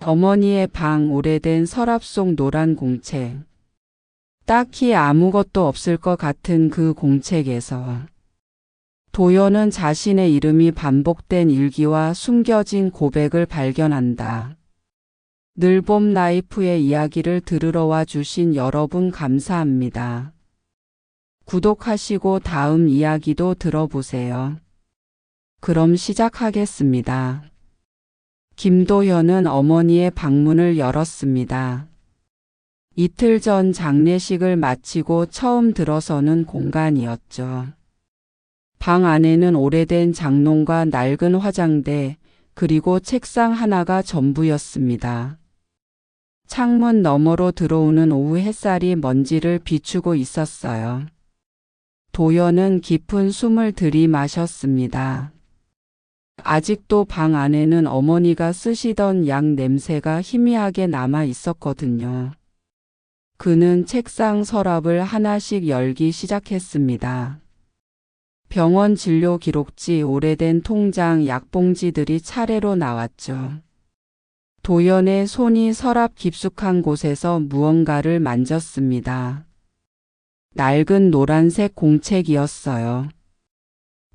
어머니의 방 오래된 서랍 속 노란 공책. 딱히 아무것도 없을 것 같은 그 공책에서 도연은 자신의 이름이 반복된 일기와 숨겨진 고백을 발견한다. 늘봄 라이프의 이야기를 들으러 와 주신 여러분 감사합니다. 구독하시고 다음 이야기도 들어보세요. 그럼 시작하겠습니다. 김도연은 어머니의 방문을 열었습니다. 이틀 전 장례식을 마치고 처음 들어서는 공간이었죠. 방 안에는 오래된 장롱과 낡은 화장대, 그리고 책상 하나가 전부였습니다. 창문 너머로 들어오는 오후 햇살이 먼지를 비추고 있었어요. 도연은 깊은 숨을 들이마셨습니다. 아직도 방 안에는 어머니가 쓰시던 약 냄새가 희미하게 남아 있었거든요. 그는 책상 서랍을 하나씩 열기 시작했습니다. 병원 진료 기록지, 오래된 통장, 약봉지들이 차례로 나왔죠. 도연의 손이 서랍 깊숙한 곳에서 무언가를 만졌습니다. 낡은 노란색 공책이었어요.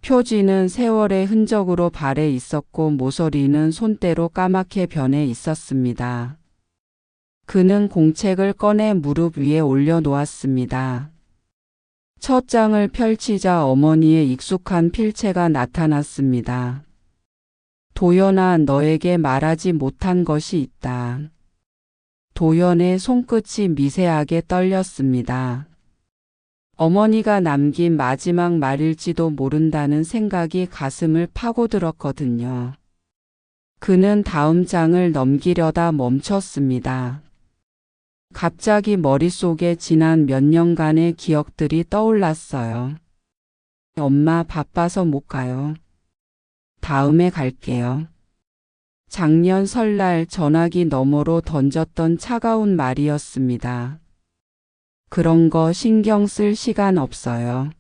표지는 세월의 흔적으로 발에 있었고 모서리는 손때로 까맣게 변해 있었습니다. 그는 공책을 꺼내 무릎 위에 올려놓았습니다. 첫 장을 펼치자 어머니의 익숙한 필체가 나타났습니다. 도연아, 너에게 말하지 못한 것이 있다. 도연의 손끝이 미세하게 떨렸습니다. 어머니가 남긴 마지막 말일지도 모른다는 생각이 가슴을 파고들었거든요. 그는 다음 장을 넘기려다 멈췄습니다. 갑자기 머릿속에 지난 몇 년간의 기억들이 떠올랐어요. 엄마, 바빠서 못 가요. 다음에 갈게요. 작년 설날 전화기 너머로 던졌던 차가운 말이었습니다. 그런 거 신경 쓸 시간 없어요.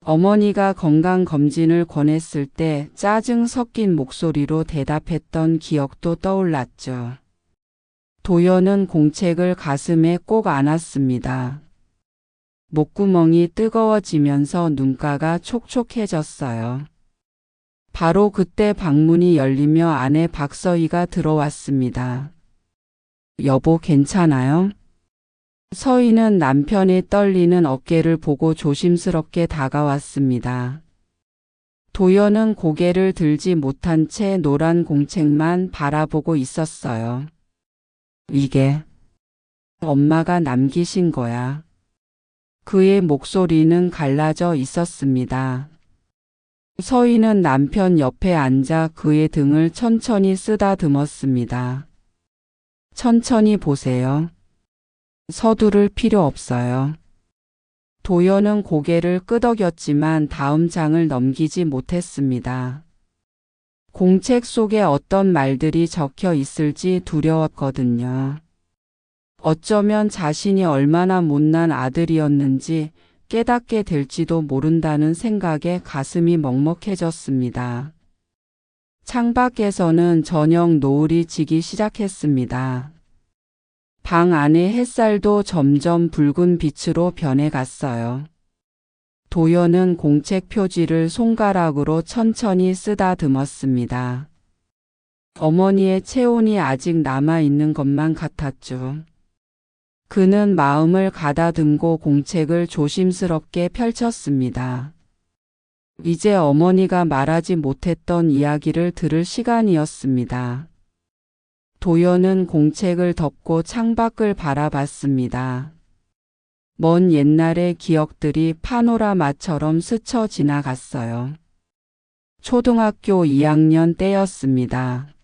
어머니가 건강검진을 권했을 때 짜증 섞인 목소리로 대답했던 기억도 떠올랐죠. 도연은 공책을 가슴에 꼭 안았습니다. 목구멍이 뜨거워지면서 눈가가 촉촉해졌어요. 바로 그때 방문이 열리며 아내 박서희가 들어왔습니다. 여보, 괜찮아요? 서희는 남편의 떨리는 어깨를 보고 조심스럽게 다가왔습니다. 도연은 고개를 들지 못한 채 노란 공책만 바라보고 있었어요. 이게 엄마가 남기신 거야. 그의 목소리는 갈라져 있었습니다. 서희는 남편 옆에 앉아 그의 등을 천천히 쓰다듬었습니다. 천천히 보세요. 서두를 필요 없어요. 도연은 고개를 끄덕였지만 다음 장을 넘기지 못했습니다. 공책 속에 어떤 말들이 적혀 있을지 두려웠거든요. 어쩌면 자신이 얼마나 못난 아들이었는지 깨닫게 될지도 모른다는 생각에 가슴이 먹먹해졌습니다. 창밖에서는 저녁 노을이 지기 시작했습니다. 방 안의 햇살도 점점 붉은 빛으로 변해갔어요. 도연은 공책 표지를 손가락으로 천천히 쓰다듬었습니다. 어머니의 체온이 아직 남아있는 것만 같았죠. 그는 마음을 가다듬고 공책을 조심스럽게 펼쳤습니다. 이제 어머니가 말하지 못했던 이야기를 들을 시간이었습니다. 도연은 공책을 덮고 창밖을 바라봤습니다. 먼 옛날의 기억들이 파노라마처럼 스쳐 지나갔어요. 초등학교 2학년 때였습니다.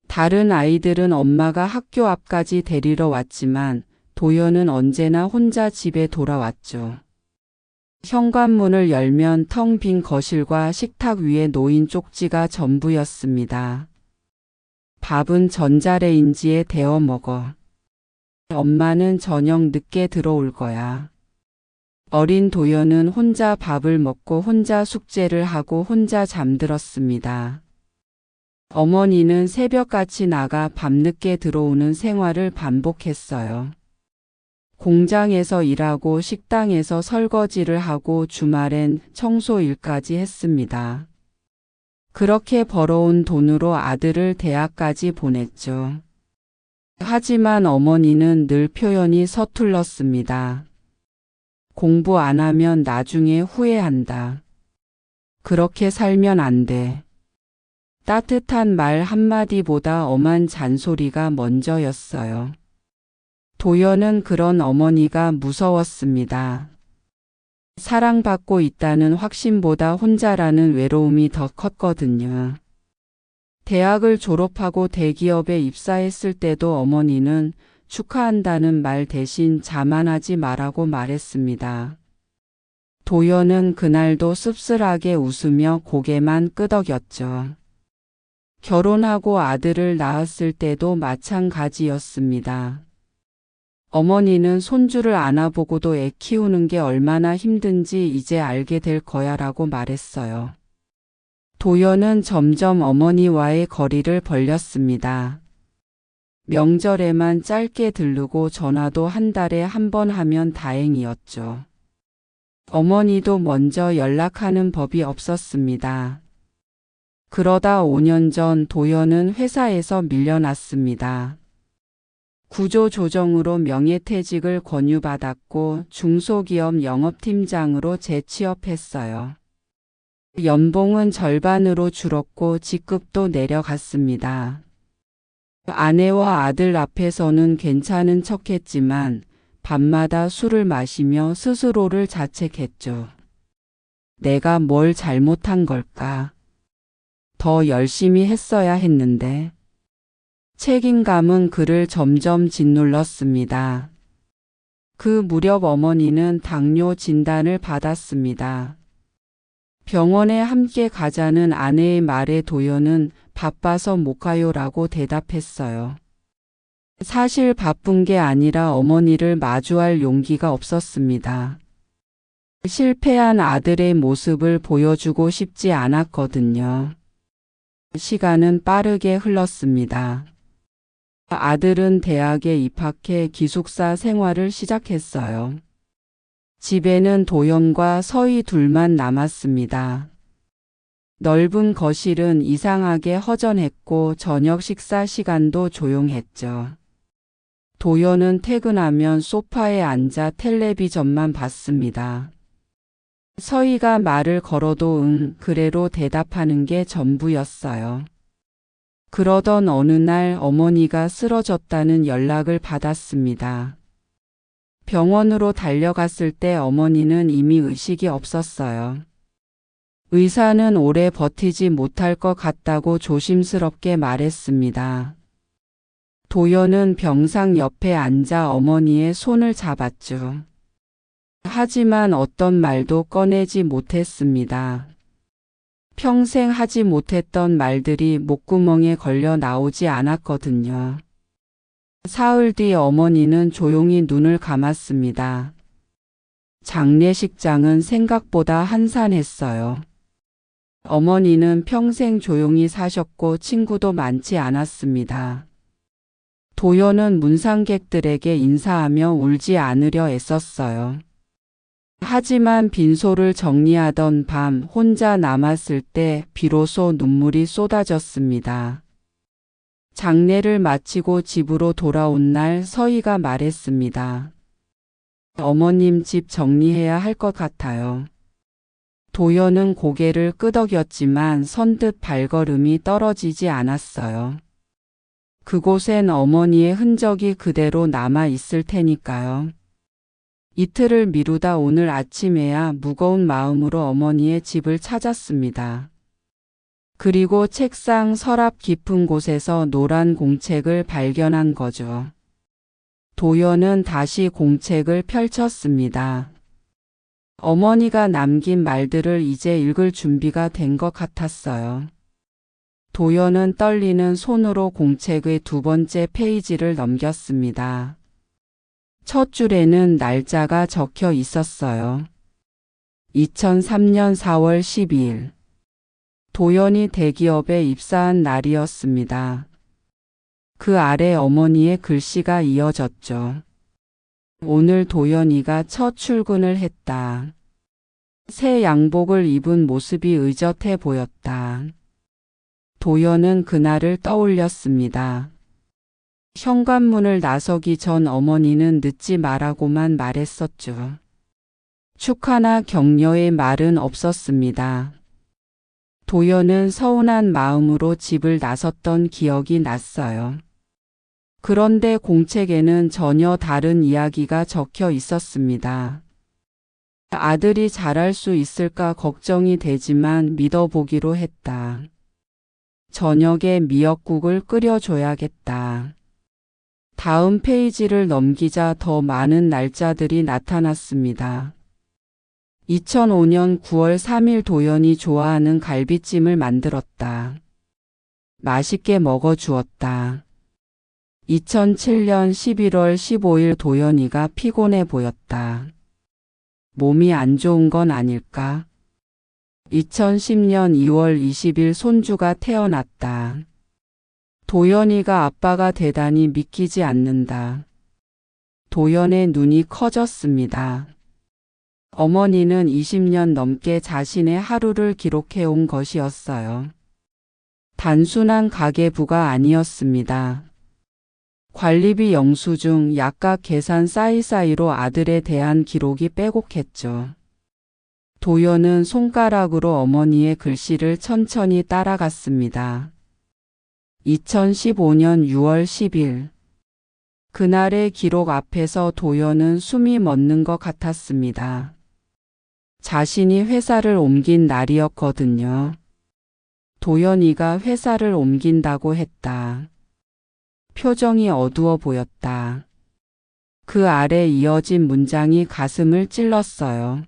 다른 아이들은 엄마가 학교 앞까지 데리러 왔지만 도연은 언제나 혼자 집에 돌아왔죠. 현관문을 열면 텅 빈 거실과 식탁 위에 놓인 쪽지가 전부였습니다. 밥은 전자레인지에 데워 먹어. 엄마는 저녁 늦게 들어올 거야. 어린 도연은 혼자 밥을 먹고 혼자 숙제를 하고 혼자 잠들었습니다. 어머니는 새벽같이 나가 밤늦게 들어오는 생활을 반복했어요. 공장에서 일하고 식당에서 설거지를 하고 주말엔 청소 일까지 했습니다. 그렇게 벌어온 돈으로 아들을 대학까지 보냈죠. 하지만 어머니는 늘 표현이 서툴렀습니다. 공부 안 하면 나중에 후회한다. 그렇게 살면 안 돼. 따뜻한 말 한마디보다 엄한 잔소리가 먼저였어요. 도연은 그런 어머니가 무서웠습니다. 사랑받고 있다는 확신보다 혼자라는 외로움이 더 컸거든요. 대학을 졸업하고 대기업에 입사했을 때도 어머니는 축하한다는 말 대신 자만하지 말라고 말했습니다. 도연은 그날도 씁쓸하게 웃으며 고개만 끄덕였죠. 결혼하고 아들을 낳았을 때도 마찬가지였습니다. 어머니는 손주를 안아보고도 애 키우는 게 얼마나 힘든지 이제 알게 될 거야라고 말했어요. 도연은 점점 어머니와의 거리를 벌렸습니다. 명절에만 짧게 들르고 전화도 한 달에 한 번 하면 다행이었죠. 어머니도 먼저 연락하는 법이 없었습니다. 그러다 5년 전 도연은 회사에서 밀려났습니다. 구조조정으로 명예퇴직을 권유받았고 중소기업 영업팀장으로 재취업했어요. 연봉은 절반으로 줄었고 직급도 내려갔습니다. 아내와 아들 앞에서는 괜찮은 척했지만 밤마다 술을 마시며 스스로를 자책했죠. 내가 뭘 잘못한 걸까? 더 열심히 했어야 했는데. 책임감은 그를 점점 짓눌렀습니다. 그 무렵 어머니는 당뇨 진단을 받았습니다. 병원에 함께 가자는 아내의 말에 도연은 바빠서 못 가요라고 대답했어요. 사실 바쁜 게 아니라 어머니를 마주할 용기가 없었습니다. 실패한 아들의 모습을 보여주고 싶지 않았거든요. 시간은 빠르게 흘렀습니다. 아들은 대학에 입학해 기숙사 생활을 시작했어요. 집에는 도연과 서희 둘만 남았습니다. 넓은 거실은 이상하게 허전했고 저녁 식사 시간도 조용했죠. 도연은 퇴근하면 소파에 앉아 텔레비전만 봤습니다. 서희가 말을 걸어도 응, 그래로 대답하는 게 전부였어요. 그러던 어느 날 어머니가 쓰러졌다는 연락을 받았습니다. 병원으로 달려갔을 때 어머니는 이미 의식이 없었어요. 의사는 오래 버티지 못할 것 같다고 조심스럽게 말했습니다. 도연은 병상 옆에 앉아 어머니의 손을 잡았죠. 하지만 어떤 말도 꺼내지 못했습니다. 평생 하지 못했던 말들이 목구멍에 걸려 나오지 않았거든요. 사흘 뒤 어머니는 조용히 눈을 감았습니다. 장례식장은 생각보다 한산했어요. 어머니는 평생 조용히 사셨고 친구도 많지 않았습니다. 도연은 문상객들에게 인사하며 울지 않으려 애썼어요. 하지만 빈소를 정리하던 밤 혼자 남았을 때 비로소 눈물이 쏟아졌습니다. 장례를 마치고 집으로 돌아온 날 서희가 말했습니다. 어머님 집 정리해야 할 것 같아요. 도연은 고개를 끄덕였지만 선뜻 발걸음이 떨어지지 않았어요. 그곳엔 어머니의 흔적이 그대로 남아 있을 테니까요. 이틀을 미루다 오늘 아침에야 무거운 마음으로 어머니의 집을 찾았습니다. 그리고 책상 서랍 깊은 곳에서 노란 공책을 발견한 거죠. 도연은 다시 공책을 펼쳤습니다. 어머니가 남긴 말들을 이제 읽을 준비가 된 것 같았어요. 도연은 떨리는 손으로 공책의 두 번째 페이지를 넘겼습니다. 첫 줄에는 날짜가 적혀 있었어요. 2003년 4월 12일. 도연이 대기업에 입사한 날이었습니다. 그 아래 어머니의 글씨가 이어졌죠. 오늘 도연이가 첫 출근을 했다. 새 양복을 입은 모습이 의젓해 보였다. 도연은 그날을 떠올렸습니다. 현관문을 나서기 전 어머니는 늦지 말라고만 말했었죠. 축하나 격려의 말은 없었습니다. 도연은 서운한 마음으로 집을 나섰던 기억이 났어요. 그런데 공책에는 전혀 다른 이야기가 적혀 있었습니다. 아들이 잘할 수 있을까 걱정이 되지만 믿어보기로 했다. 저녁에 미역국을 끓여줘야겠다. 다음 페이지를 넘기자 더 많은 날짜들이 나타났습니다. 2005년 9월 3일 도연이 좋아하는 갈비찜을 만들었다. 맛있게 먹어주었다. 2007년 11월 15일 도연이가 피곤해 보였다. 몸이 안 좋은 건 아닐까? 2010년 2월 20일 손주가 태어났다. 도연이가 아빠가 되다니 믿기지 않는다. 도연의 눈이 커졌습니다. 어머니는 20년 넘게 자신의 하루를 기록해온 것이었어요. 단순한 가계부가 아니었습니다. 관리비 영수증, 약값 계산 사이사이로 아들에 대한 기록이 빼곡했죠. 도연은 손가락으로 어머니의 글씨를 천천히 따라갔습니다. 2015년 6월 10일. 그날의 기록 앞에서 도연은 숨이 멎는 것 같았습니다. 자신이 회사를 옮긴 날이었거든요. 도연이가 회사를 옮긴다고 했다. 표정이 어두워 보였다. 그 아래 이어진 문장이 가슴을 찔렀어요.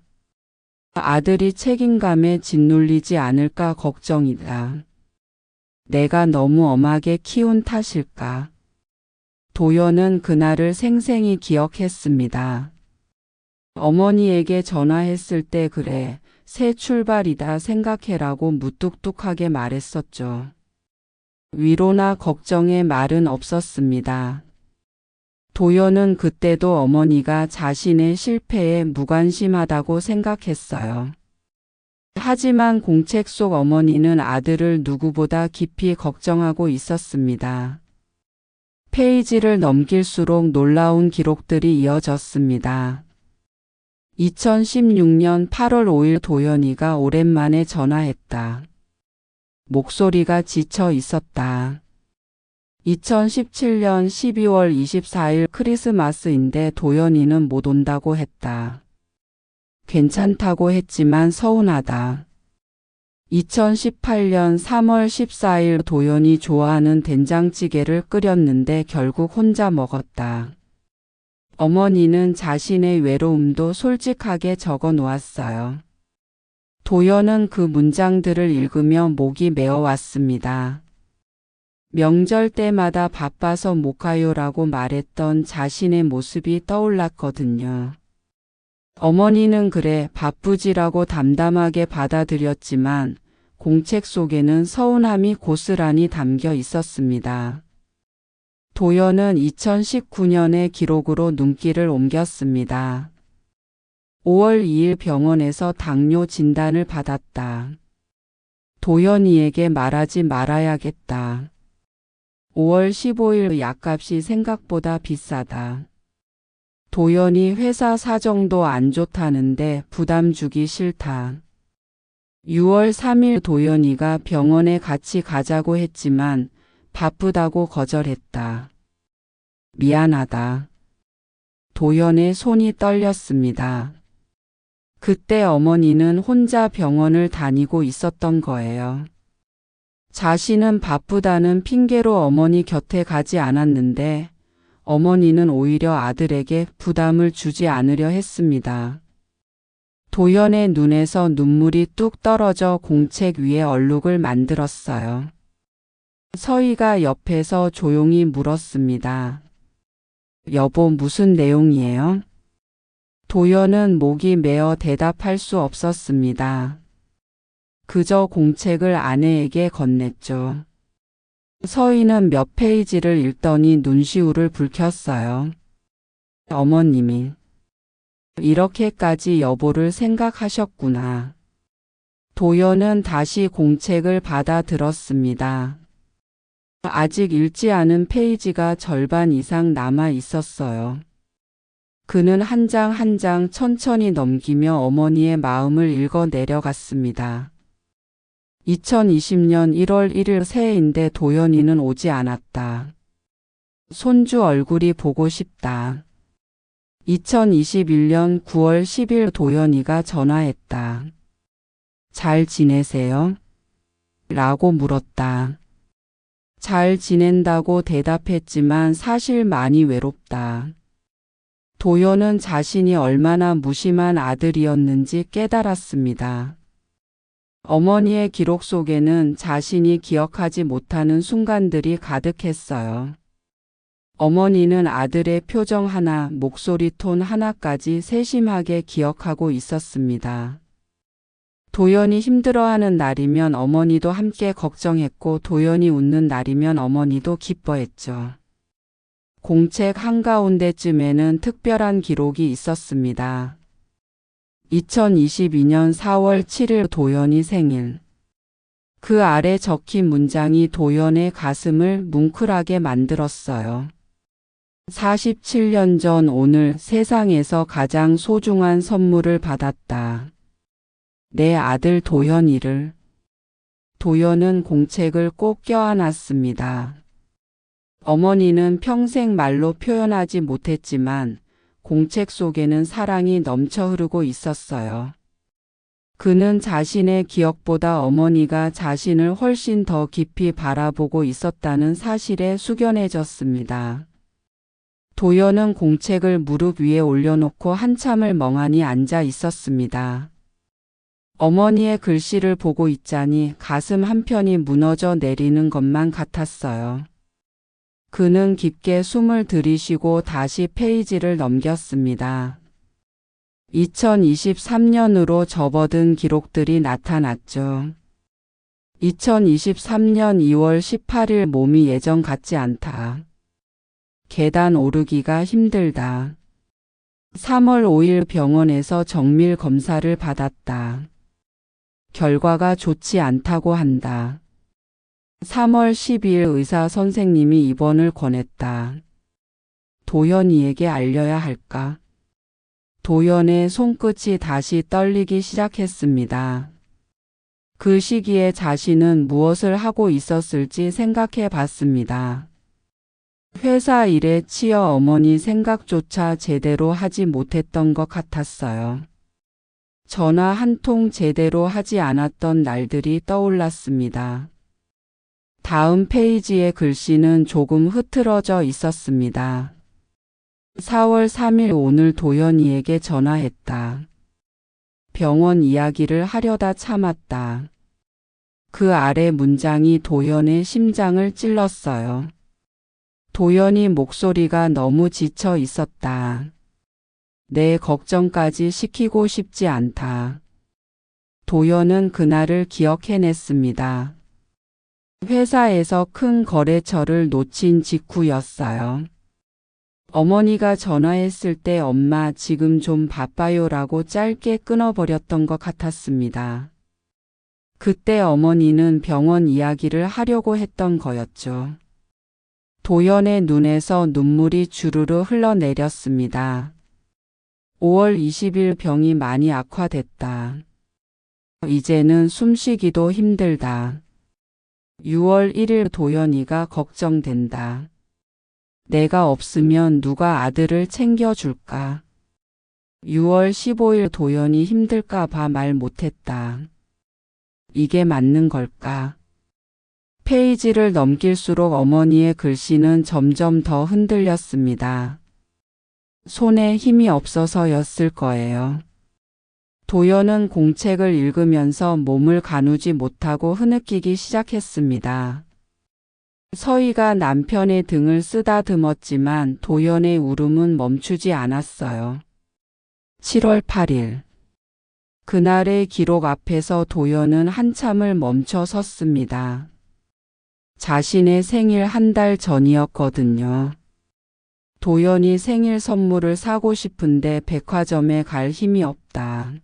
아들이 책임감에 짓눌리지 않을까 걱정이다. 내가 너무 엄하게 키운 탓일까? 도연은 그날을 생생히 기억했습니다. 어머니에게 전화했을 때 그래, 새 출발이다 생각해라고 무뚝뚝하게 말했었죠. 위로나 걱정의 말은 없었습니다. 도연은 그때도 어머니가 자신의 실패에 무관심하다고 생각했어요. 하지만 공책 속 어머니는 아들을 누구보다 깊이 걱정하고 있었습니다. 페이지를 넘길수록 놀라운 기록들이 이어졌습니다. 2016년 8월 5일 도연이가 오랜만에 전화했다. 목소리가 지쳐 있었다. 2017년 12월 24일 크리스마스인데 도연이는 못 온다고 했다. 괜찮다고 했지만 서운하다. 2018년 3월 14일 도연이 좋아하는 된장찌개를 끓였는데 결국 혼자 먹었다. 어머니는 자신의 외로움도 솔직하게 적어 놓았어요. 도연은 그 문장들을 읽으며 목이 메어왔습니다. 명절 때마다 바빠서 못 가요라고 말했던 자신의 모습이 떠올랐거든요. 어머니는 그래 바쁘지라고 담담하게 받아들였지만 공책 속에는 서운함이 고스란히 담겨 있었습니다. 도연은 2019년의 기록으로 눈길을 옮겼습니다. 5월 2일 병원에서 당뇨 진단을 받았다. 도연이에게 말하지 말아야겠다. 5월 15일 약값이 생각보다 비싸다. 도연이 회사 사정도 안 좋다는데 부담 주기 싫다. 6월 3일 도연이가 병원에 같이 가자고 했지만 바쁘다고 거절했다. 미안하다. 도연의 손이 떨렸습니다. 그때 어머니는 혼자 병원을 다니고 있었던 거예요. 자신은 바쁘다는 핑계로 어머니 곁에 가지 않았는데 어머니는 오히려 아들에게 부담을 주지 않으려 했습니다. 도연의 눈에서 눈물이 뚝 떨어져 공책 위에 얼룩을 만들었어요. 서희가 옆에서 조용히 물었습니다. 여보, 무슨 내용이에요? 도연은 목이 메어 대답할 수 없었습니다. 그저 공책을 아내에게 건넸죠. 서희는 몇 페이지를 읽더니 눈시울을 붉혔어요. 어머님이 이렇게까지 여보를 생각하셨구나. 도연은 다시 공책을 받아 들었습니다. 아직 읽지 않은 페이지가 절반 이상 남아 있었어요. 그는 한 장 한 장 천천히 넘기며 어머니의 마음을 읽어 내려갔습니다. 2020년 1월 1일 새해인데 도연이는 오지 않았다. 손주 얼굴이 보고 싶다. 2021년 9월 10일 도연이가 전화했다. 잘 지내세요? 라고 물었다. 잘 지낸다고 대답했지만 사실 많이 외롭다. 도연은 자신이 얼마나 무심한 아들이었는지 깨달았습니다. 어머니의 기록 속에는 자신이 기억하지 못하는 순간들이 가득했어요. 어머니는 아들의 표정 하나, 목소리 톤 하나까지 세심하게 기억하고 있었습니다. 도연이 힘들어하는 날이면 어머니도 함께 걱정했고 도연이 웃는 날이면 어머니도 기뻐했죠. 공책 한가운데쯤에는 특별한 기록이 있었습니다. 2022년 4월 7일 도연이 생일. 그 아래 적힌 문장이 도연의 가슴을 뭉클하게 만들었어요. 47년 전 오늘 세상에서 가장 소중한 선물을 받았다. 내 아들 도연이를. 도연은 공책을 꼭 껴안았습니다. 어머니는 평생 말로 표현하지 못했지만 공책 속에는 사랑이 넘쳐 흐르고 있었어요. 그는 자신의 기억보다 어머니가 자신을 훨씬 더 깊이 바라보고 있었다는 사실에 숙연해졌습니다. 도연은 공책을 무릎 위에 올려놓고 한참을 멍하니 앉아 있었습니다. 어머니의 글씨를 보고 있자니 가슴 한편이 무너져 내리는 것만 같았어요. 그는 깊게 숨을 들이쉬고 다시 페이지를 넘겼습니다. 2023년으로 접어든 기록들이 나타났죠. 2023년 2월 18일 몸이 예전 같지 않다. 계단 오르기가 힘들다. 3월 5일 병원에서 정밀 검사를 받았다. 결과가 좋지 않다고 한다. 3월 12일 의사 선생님이 입원을 권했다. 도연이에게 알려야 할까? 도연의 손끝이 다시 떨리기 시작했습니다. 그 시기에 자신은 무엇을 하고 있었을지 생각해 봤습니다. 회사 일에 치여 어머니 생각조차 제대로 하지 못했던 것 같았어요. 전화 한 통 제대로 하지 않았던 날들이 떠올랐습니다. 다음 페이지의 글씨는 조금 흐트러져 있었습니다. 4월 3일 오늘 도연이에게 전화했다. 병원 이야기를 하려다 참았다. 그 아래 문장이 도연의 심장을 찔렀어요. 도연이 목소리가 너무 지쳐 있었다. 내 걱정까지 시키고 싶지 않다. 도연은 그날을 기억해냈습니다. 회사에서 큰 거래처를 놓친 직후였어요. 어머니가 전화했을 때 엄마 지금 좀 바빠요라고 짧게 끊어버렸던 것 같았습니다. 그때 어머니는 병원 이야기를 하려고 했던 거였죠. 도연의 눈에서 눈물이 주르르 흘러내렸습니다. 5월 20일 병이 많이 악화됐다. 이제는 숨쉬기도 힘들다. 6월 1일 도연이가 걱정된다. 내가 없으면 누가 아들을 챙겨줄까? 6월 15일 도연이 힘들까 봐 말 못했다. 이게 맞는 걸까? 페이지를 넘길수록 어머니의 글씨는 점점 더 흔들렸습니다. 손에 힘이 없어서였을 거예요. 도연은 공책을 읽으면서 몸을 가누지 못하고 흐느끼기 시작했습니다. 서희가 남편의 등을 쓰다듬었지만 도연의 울음은 멈추지 않았어요. 7월 8일 그날의 기록 앞에서 도연은 한참을 멈춰 섰습니다. 자신의 생일 한 달 전이었거든요. 도연이 생일 선물을 사고 싶은데 백화점에 갈 힘이 없다.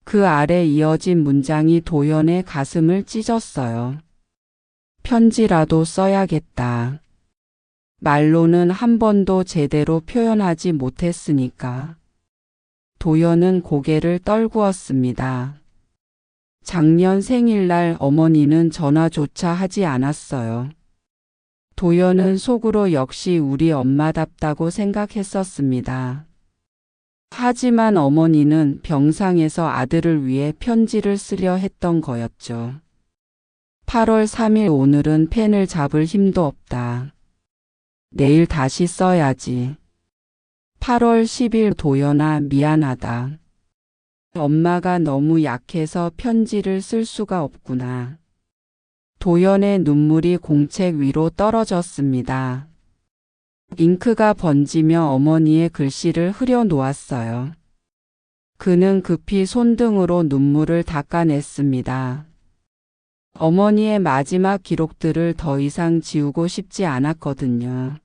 그 아래 이어진 문장이 도연의 가슴을 찢었어요. 편지라도 써야겠다. 말로는 한 번도 제대로 표현하지 못했으니까. 도연은 고개를 떨구었습니다. 작년 생일날 어머니는 전화조차 하지 않았어요. 도연은 속으로 역시 우리 엄마답다고 생각했었습니다. 하지만 어머니는 병상에서 아들을 위해 편지를 쓰려 했던 거였죠. 8월 3일 오늘은 펜을 잡을 힘도 없다. 내일 다시 써야지. 8월 10일 도연아 미안하다. 엄마가 너무 약해서 편지를 쓸 수가 없구나. 도연의 눈물이 공책 위로 떨어졌습니다. 잉크가 번지며 어머니의 글씨를 흐려 놓았어요. 그는 급히 손등으로 눈물을 닦아냈습니다. 어머니의 마지막 기록들을 더 이상 지우고 싶지 않았거든요.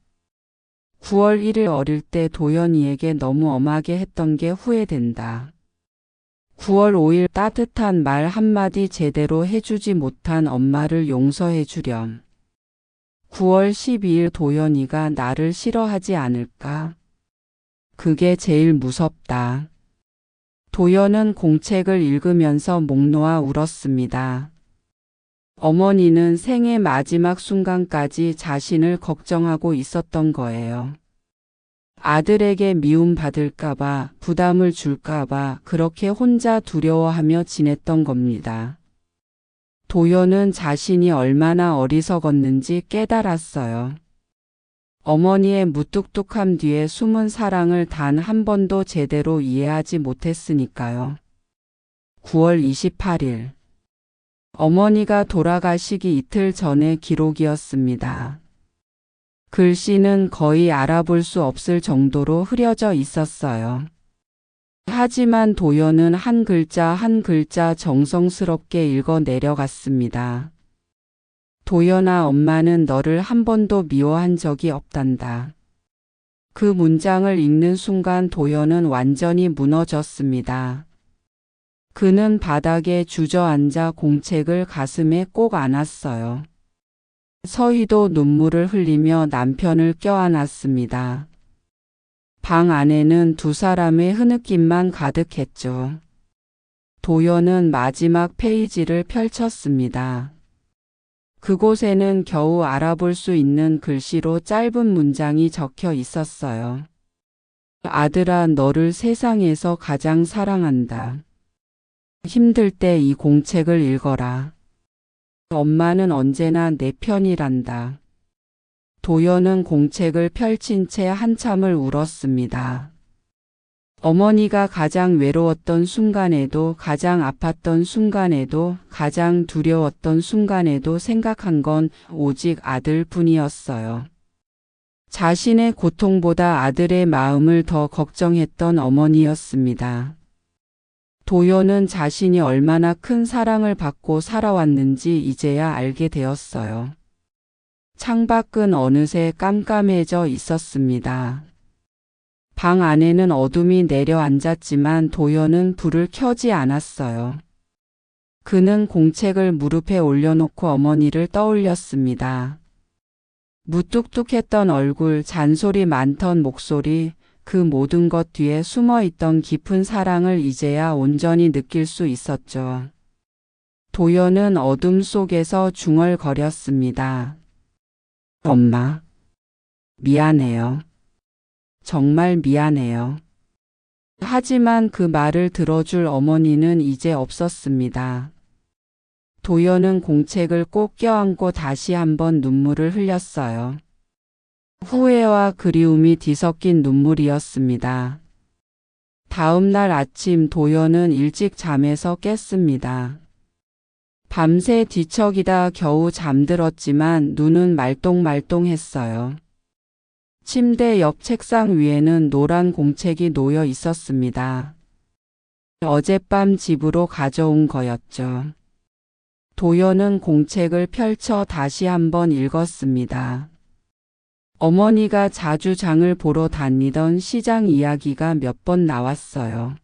9월 1일 어릴 때 도연이에게 너무 엄하게 했던 게 후회된다. 9월 5일 따뜻한 말 한마디 제대로 해주지 못한 엄마를 용서해 주렴. 9월 12일 도연이가 나를 싫어하지 않을까? 그게 제일 무섭다. 도연은 공책을 읽으면서 목 놓아 울었습니다. 어머니는 생의 마지막 순간까지 자신을 걱정하고 있었던 거예요. 아들에게 미움받을까봐, 부담을 줄까봐 그렇게 혼자 두려워하며 지냈던 겁니다. 도연은 자신이 얼마나 어리석었는지 깨달았어요. 어머니의 무뚝뚝함 뒤에 숨은 사랑을 단 한 번도 제대로 이해하지 못했으니까요. 9월 28일. 어머니가 돌아가시기 이틀 전의 기록이었습니다. 글씨는 거의 알아볼 수 없을 정도로 흐려져 있었어요. 하지만 도연은 한 글자 한 글자 정성스럽게 읽어 내려갔습니다. 도연아, 엄마는 너를 한 번도 미워한 적이 없단다. 그 문장을 읽는 순간 도연은 완전히 무너졌습니다. 그는 바닥에 주저앉아 공책을 가슴에 꼭 안았어요. 서희도 눈물을 흘리며 남편을 껴안았습니다. 방 안에는 두 사람의 흐느낌만 가득했죠. 도연은 마지막 페이지를 펼쳤습니다. 그곳에는 겨우 알아볼 수 있는 글씨로 짧은 문장이 적혀 있었어요. 아들아, 너를 세상에서 가장 사랑한다. 힘들 때 이 공책을 읽어라. 엄마는 언제나 내 편이란다. 도연은 공책을 펼친 채 한참을 울었습니다. 어머니가 가장 외로웠던 순간에도, 가장 아팠던 순간에도, 가장 두려웠던 순간에도 생각한 건 오직 아들뿐이었어요. 자신의 고통보다 아들의 마음을 더 걱정했던 어머니였습니다. 도연은 자신이 얼마나 큰 사랑을 받고 살아왔는지 이제야 알게 되었어요. 창밖은 어느새 깜깜해져 있었습니다. 방 안에는 어둠이 내려앉았지만 도연은 불을 켜지 않았어요. 그는 공책을 무릎에 올려놓고 어머니를 떠올렸습니다. 무뚝뚝했던 얼굴, 잔소리 많던 목소리, 그 모든 것 뒤에 숨어있던 깊은 사랑을 이제야 온전히 느낄 수 있었죠. 도연은 어둠 속에서 중얼거렸습니다. 엄마, 미안해요. 정말 미안해요. 하지만 그 말을 들어줄 어머니는 이제 없었습니다. 도연은 공책을 꼭 껴안고 다시 한번 눈물을 흘렸어요. 후회와 그리움이 뒤섞인 눈물이었습니다. 다음 날 아침 도연은 일찍 잠에서 깼습니다. 밤새 뒤척이다 겨우 잠들었지만 눈은 말똥말똥했어요. 침대 옆 책상 위에는 노란 공책이 놓여 있었습니다. 어젯밤 집으로 가져온 거였죠. 도연은 공책을 펼쳐 다시 한번 읽었습니다. 어머니가 자주 장을 보러 다니던 시장 이야기가 몇 번 나왔어요.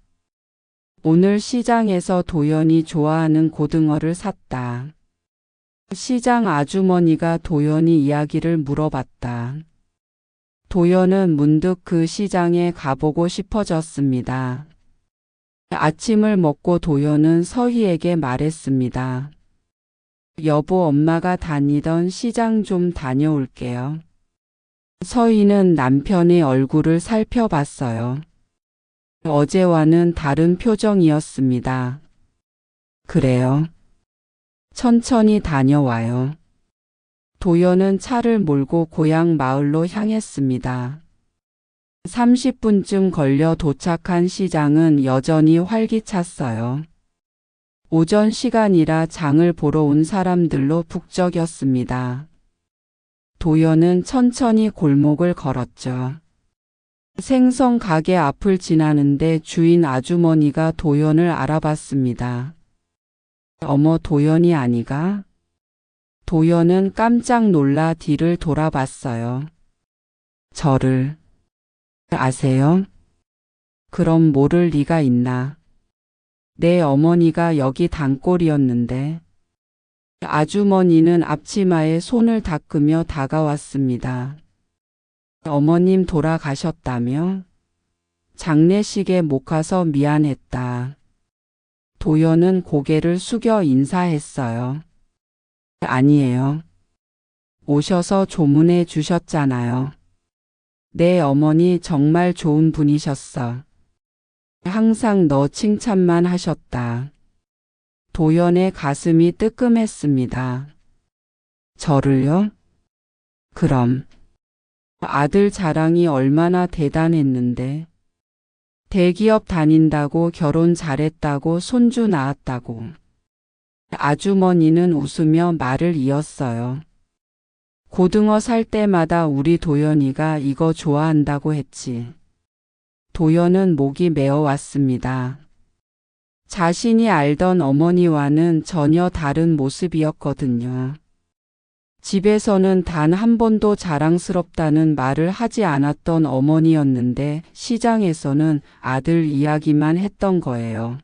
오늘 시장에서 도연이 좋아하는 고등어를 샀다. 시장 아주머니가 도연이 이야기를 물어봤다. 도연은 문득 그 시장에 가보고 싶어졌습니다. 아침을 먹고 도연은 서희에게 말했습니다. 여보, 엄마가 다니던 시장 좀 다녀올게요. 서희는 남편의 얼굴을 살펴봤어요. 어제와는 다른 표정이었습니다. 그래요. 천천히 다녀와요. 도연은 차를 몰고 고향 마을로 향했습니다. 30분쯤 걸려 도착한 시장은 여전히 활기찼어요. 오전 시간이라 장을 보러 온 사람들로 북적였습니다. 도연은 천천히 골목을 걸었죠. 생선 가게 앞을 지나는데 주인 아주머니가 도연을 알아봤습니다. 어머, 도연이 아니가? 도연은 깜짝 놀라 뒤를 돌아봤어요. 저를 아세요? 그럼 모를 리가 있나? 내 어머니가 여기 단골이었는데. 아주머니는 앞치마에 손을 닦으며 다가왔습니다. 어머님 돌아가셨다며? 장례식에 못 가서 미안했다. 도연은 고개를 숙여 인사했어요. 아니에요. 오셔서 조문해 주셨잖아요. 내 어머니 정말 좋은 분이셨어. 항상 너 칭찬만 하셨다. 도연의 가슴이 뜨끔했습니다. 저를요? 그럼. 아들 자랑이 얼마나 대단했는데. 대기업 다닌다고, 결혼 잘했다고, 손주 낳았다고. 아주머니는 웃으며 말을 이었어요. 고등어 살 때마다 우리 도연이가 이거 좋아한다고 했지. 도연은 목이 메어왔습니다. 자신이 알던 어머니와는 전혀 다른 모습이었거든요. 집에서는 단 한 번도 자랑스럽다는 말을 하지 않았던 어머니였는데 시장에서는 아들 이야기만 했던 거예요.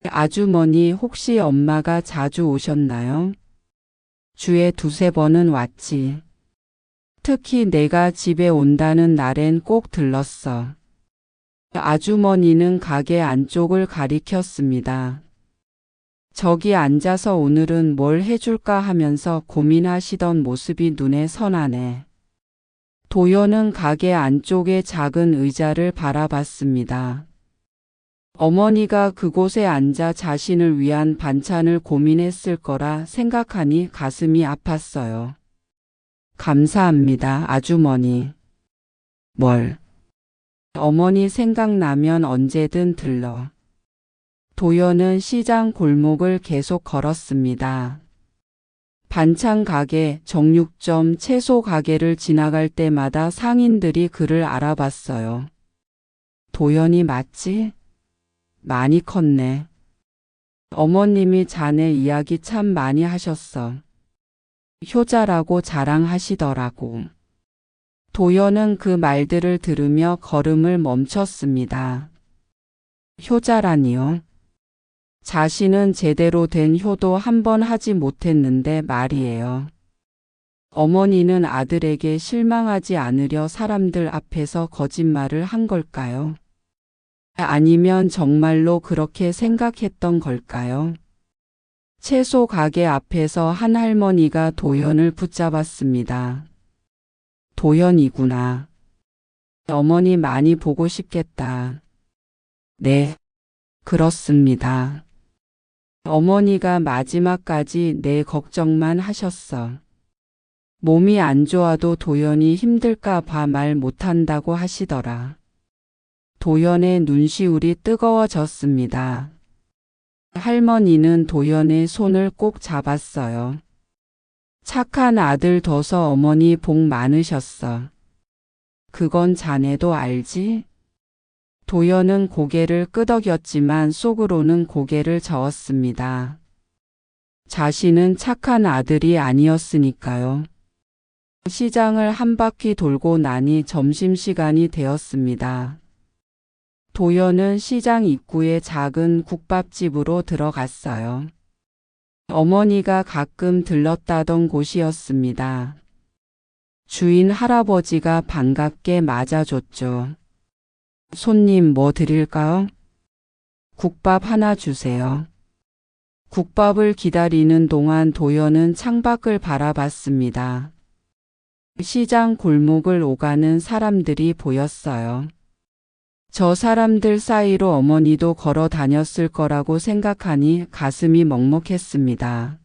아주머니, 혹시 엄마가 자주 오셨나요? 주에 두세 번은 왔지. 특히 내가 집에 온다는 날엔 꼭 들렀어. 아주머니는 가게 안쪽을 가리켰습니다. 저기 앉아서 오늘은 뭘 해줄까 하면서 고민하시던 모습이 눈에 선하네. 도연은 가게 안쪽의 작은 의자를 바라봤습니다. 어머니가 그곳에 앉아 자신을 위한 반찬을 고민했을 거라 생각하니 가슴이 아팠어요. 감사합니다, 아주머니. 뭘? 어머니 생각나면 언제든 들러. 도연은 시장 골목을 계속 걸었습니다. 반찬 가게, 정육점, 채소 가게를 지나갈 때마다 상인들이 그를 알아봤어요. 도연이 맞지? 많이 컸네. 어머님이 자네 이야기 참 많이 하셨어. 효자라고 자랑하시더라고. 도연은 그 말들을 들으며 걸음을 멈췄습니다. 효자라니요? 자신은 제대로 된 효도 한 번 하지 못했는데 말이에요. 어머니는 아들에게 실망하지 않으려 사람들 앞에서 거짓말을 한 걸까요? 아니면 정말로 그렇게 생각했던 걸까요? 채소 가게 앞에서 한 할머니가 도연을 붙잡았습니다. 도연이구나. 어머니 많이 보고 싶겠다. 네, 그렇습니다. 어머니가 마지막까지 내 걱정만 하셨어. 몸이 안 좋아도 도연이 힘들까 봐 말 못한다고 하시더라. 도연의 눈시울이 뜨거워졌습니다. 할머니는 도연의 손을 꼭 잡았어요. 착한 아들 둬서 어머니 복 많으셨어. 그건 자네도 알지? 도연은 고개를 끄덕였지만 속으로는 고개를 저었습니다. 자신은 착한 아들이 아니었으니까요. 시장을 한 바퀴 돌고 나니 점심시간이 되었습니다. 도연은 시장 입구의 작은 국밥집으로 들어갔어요. 어머니가 가끔 들렀다던 곳이었습니다. 주인 할아버지가 반갑게 맞아줬죠. 손님 뭐 드릴까요? 국밥 하나 주세요. 국밥을 기다리는 동안 도연은 창밖을 바라봤습니다. 시장 골목을 오가는 사람들이 보였어요. 저 사람들 사이로 어머니도 걸어 다녔을 거라고 생각하니 가슴이 먹먹했습니다.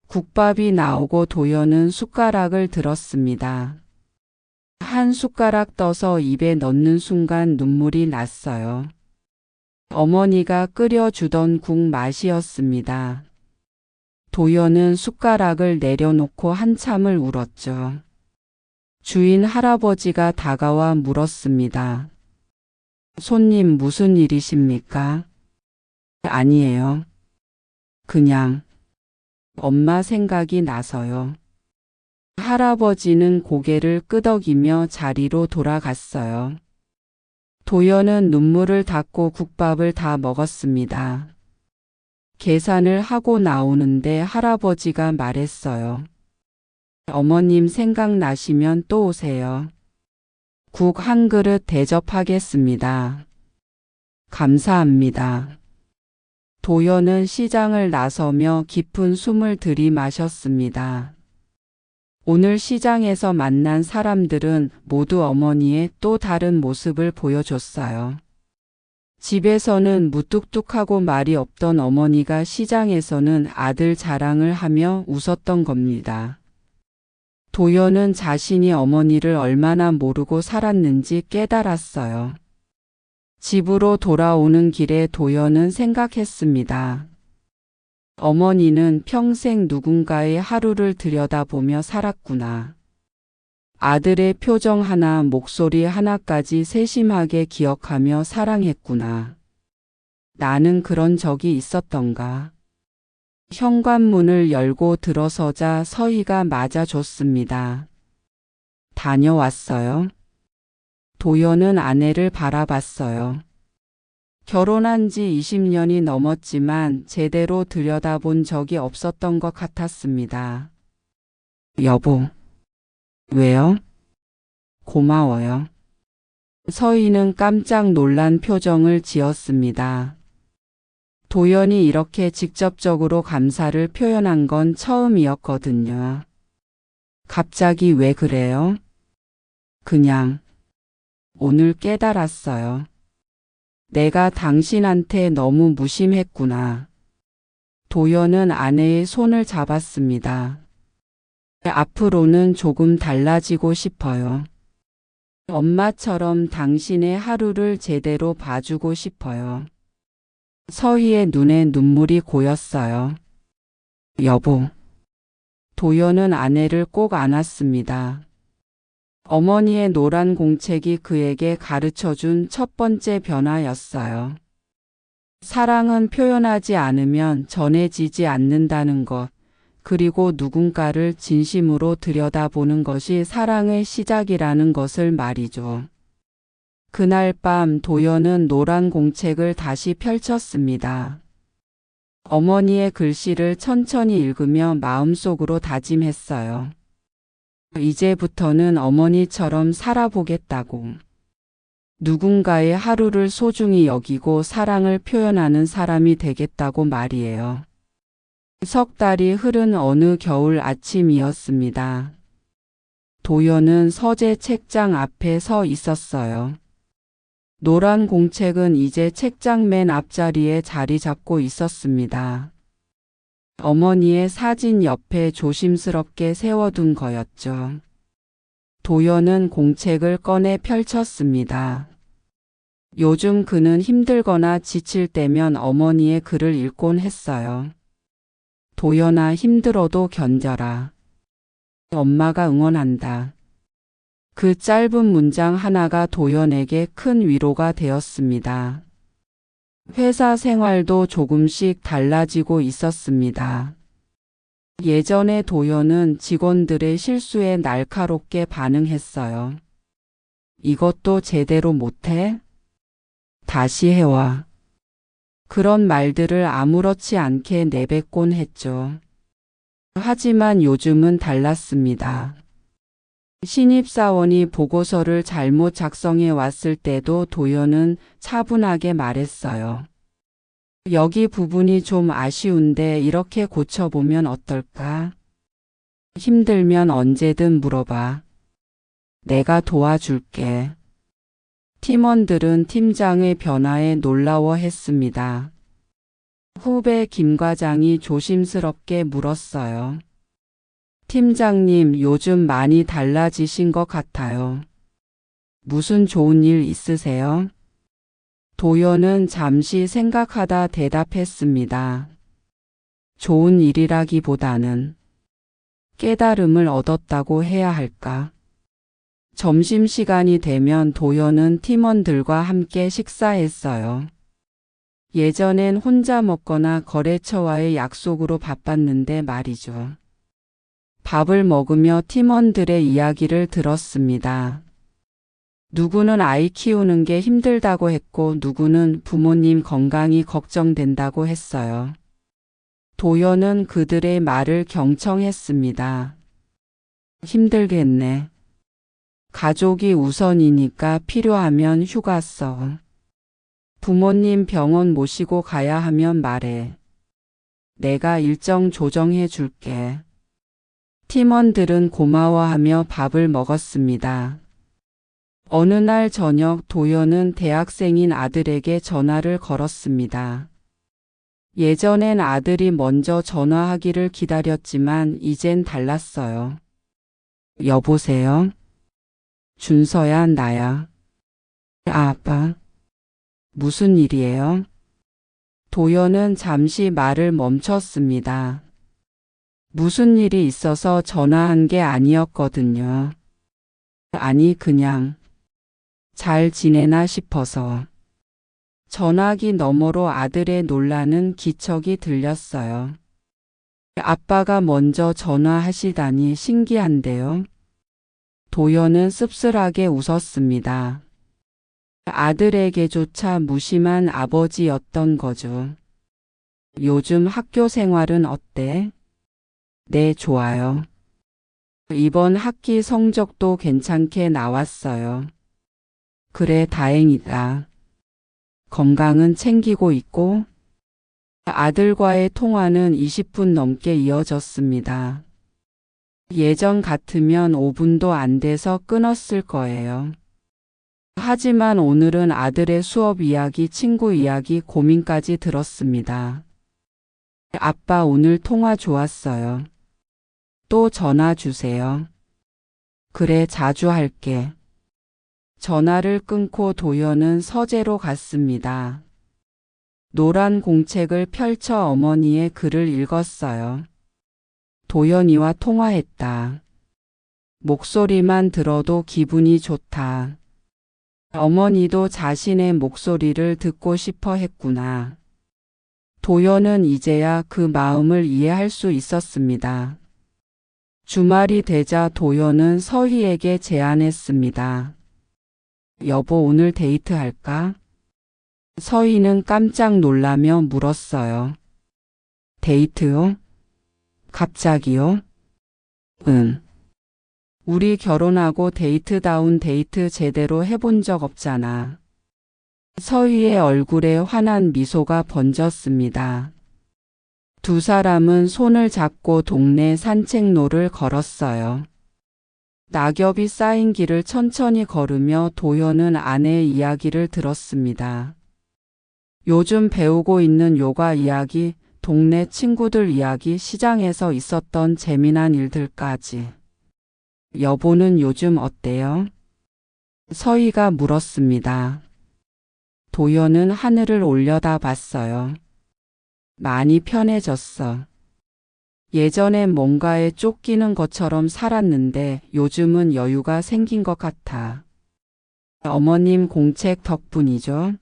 국밥이 나오고 도연은 숟가락을 들었습니다. 한 숟가락 떠서 입에 넣는 순간 눈물이 났어요. 어머니가 끓여주던 국 맛이었습니다. 도연은 숟가락을 내려놓고 한참을 울었죠. 주인 할아버지가 다가와 물었습니다. 손님 무슨 일이십니까? 아니에요. 그냥 엄마 생각이 나서요. 할아버지는 고개를 끄덕이며 자리로 돌아갔어요. 도연은 눈물을 닦고 국밥을 다 먹었습니다. 계산을 하고 나오는데 할아버지가 말했어요. 어머님 생각나시면 또 오세요. 국 한 그릇 대접하겠습니다. 감사합니다. 도연은 시장을 나서며 깊은 숨을 들이마셨습니다. 오늘 시장에서 만난 사람들은 모두 어머니의 또 다른 모습을 보여줬어요. 집에서는 무뚝뚝하고 말이 없던 어머니가 시장에서는 아들 자랑을 하며 웃었던 겁니다. 도연은 자신이 어머니를 얼마나 모르고 살았는지 깨달았어요. 집으로 돌아오는 길에 도연은 생각했습니다. 어머니는 평생 누군가의 하루를 들여다보며 살았구나. 아들의 표정 하나, 목소리 하나까지 세심하게 기억하며 사랑했구나. 나는 그런 적이 있었던가. 현관문을 열고 들어서자 서희가 맞아줬습니다. 다녀왔어요? 도연은 아내를 바라봤어요. 결혼한 지 20년이 넘었지만 제대로 들여다본 적이 없었던 것 같았습니다. 여보. 왜요? 고마워요. 서희는 깜짝 놀란 표정을 지었습니다. 도연이 이렇게 직접적으로 감사를 표현한 건 처음이었거든요. 갑자기 왜 그래요? 그냥 오늘 깨달았어요. 내가 당신한테 너무 무심했구나. 도연은 아내의 손을 잡았습니다. 앞으로는 조금 달라지고 싶어요. 엄마처럼 당신의 하루를 제대로 봐주고 싶어요. 서희의 눈에 눈물이 고였어요. 여보. 도연은 아내를 꼭 안았습니다. 어머니의 노란 공책이 그에게 가르쳐준 첫 번째 변화였어요. 사랑은 표현하지 않으면 전해지지 않는다는 것, 그리고 누군가를 진심으로 들여다보는 것이 사랑의 시작이라는 것을 말이죠. 그날 밤 도연은 노란 공책을 다시 펼쳤습니다. 어머니의 글씨를 천천히 읽으며 마음속으로 다짐했어요. 이제부터는 어머니처럼 살아보겠다고. 누군가의 하루를 소중히 여기고 사랑을 표현하는 사람이 되겠다고 말이에요. 석 달이 흐른 어느 겨울 아침이었습니다. 도연은 서재 책장 앞에 서 있었어요. 노란 공책은 이제 책장 맨 앞자리에 자리 잡고 있었습니다. 어머니의 사진 옆에 조심스럽게 세워둔 거였죠. 도연은 공책을 꺼내 펼쳤습니다. 요즘 그는 힘들거나 지칠 때면 어머니의 글을 읽곤 했어요. 도연아 힘들어도 견뎌라. 엄마가 응원한다. 그 짧은 문장 하나가 도연에게 큰 위로가 되었습니다. 회사 생활도 조금씩 달라지고 있었습니다. 예전에 도연은 직원들의 실수에 날카롭게 반응했어요. 이것도 제대로 못해? 다시 해와. 그런 말들을 아무렇지 않게 내뱉곤 했죠. 하지만 요즘은 달랐습니다. 신입사원이 보고서를 잘못 작성해 왔을 때도 도연은 차분하게 말했어요. 여기 부분이 좀 아쉬운데 이렇게 고쳐보면 어떨까? 힘들면 언제든 물어봐. 내가 도와줄게. 팀원들은 팀장의 변화에 놀라워했습니다. 후배 김 과장이 조심스럽게 물었어요. 팀장님, 요즘 많이 달라지신 것 같아요. 무슨 좋은 일 있으세요? 도연은 잠시 생각하다 대답했습니다. 좋은 일이라기보다는 깨달음을 얻었다고 해야 할까? 점심시간이 되면 도연은 팀원들과 함께 식사했어요. 예전엔 혼자 먹거나 거래처와의 약속으로 바빴는데 말이죠. 밥을 먹으며 팀원들의 이야기를 들었습니다. 누구는 아이 키우는 게 힘들다고 했고 누구는 부모님 건강이 걱정된다고 했어요. 도연은 그들의 말을 경청했습니다. 힘들겠네. 가족이 우선이니까 필요하면 휴가 써. 부모님 병원 모시고 가야 하면 말해. 내가 일정 조정해 줄게. 팀원들은 고마워하며 밥을 먹었습니다. 어느 날 저녁 도연은 대학생인 아들에게 전화를 걸었습니다. 예전엔 아들이 먼저 전화하기를 기다렸지만 이젠 달랐어요. 여보세요? 준서야, 나야. 아빠. 무슨 일이에요? 도연은 잠시 말을 멈췄습니다. 무슨 일이 있어서 전화한 게 아니었거든요. 아니, 그냥 잘 지내나 싶어서. 전화기 너머로 아들의 놀라는 기척이 들렸어요. 아빠가 먼저 전화하시다니 신기한데요. 도연은 씁쓸하게 웃었습니다. 아들에게조차 무심한 아버지였던 거죠. 요즘 학교 생활은 어때? 네, 좋아요. 이번 학기 성적도 괜찮게 나왔어요. 그래, 다행이다. 건강은 챙기고 있고? 아들과의 통화는 20분 넘게 이어졌습니다. 예전 같으면 5분도 안 돼서 끊었을 거예요. 하지만 오늘은 아들의 수업 이야기, 친구 이야기, 고민까지 들었습니다. 아빠, 오늘 통화 좋았어요. 또 전화 주세요. 그래, 자주 할게. 전화를 끊고 도연은 서재로 갔습니다. 노란 공책을 펼쳐 어머니의 글을 읽었어요. 도연이와 통화했다. 목소리만 들어도 기분이 좋다. 어머니도 자신의 목소리를 듣고 싶어 했구나. 도연은 이제야 그 마음을 이해할 수 있었습니다. 주말이 되자 도연은 서희에게 제안했습니다. 여보, 오늘 데이트할까? 서희는 깜짝 놀라며 물었어요. 데이트요? 갑자기요? 응. 우리 결혼하고 데이트다운 데이트 제대로 해본 적 없잖아. 서희의 얼굴에 환한 미소가 번졌습니다. 두 사람은 손을 잡고 동네 산책로를 걸었어요. 낙엽이 쌓인 길을 천천히 걸으며 도연은 아내의 이야기를 들었습니다. 요즘 배우고 있는 요가 이야기, 동네 친구들 이야기, 시장에서 있었던 재미난 일들까지. 여보는 요즘 어때요? 서희가 물었습니다. 도연은 하늘을 올려다 봤어요. 많이 편해졌어. 예전엔 뭔가에 쫓기는 것처럼 살았는데 요즘은 여유가 생긴 것 같아. 어머님 공책 덕분이죠?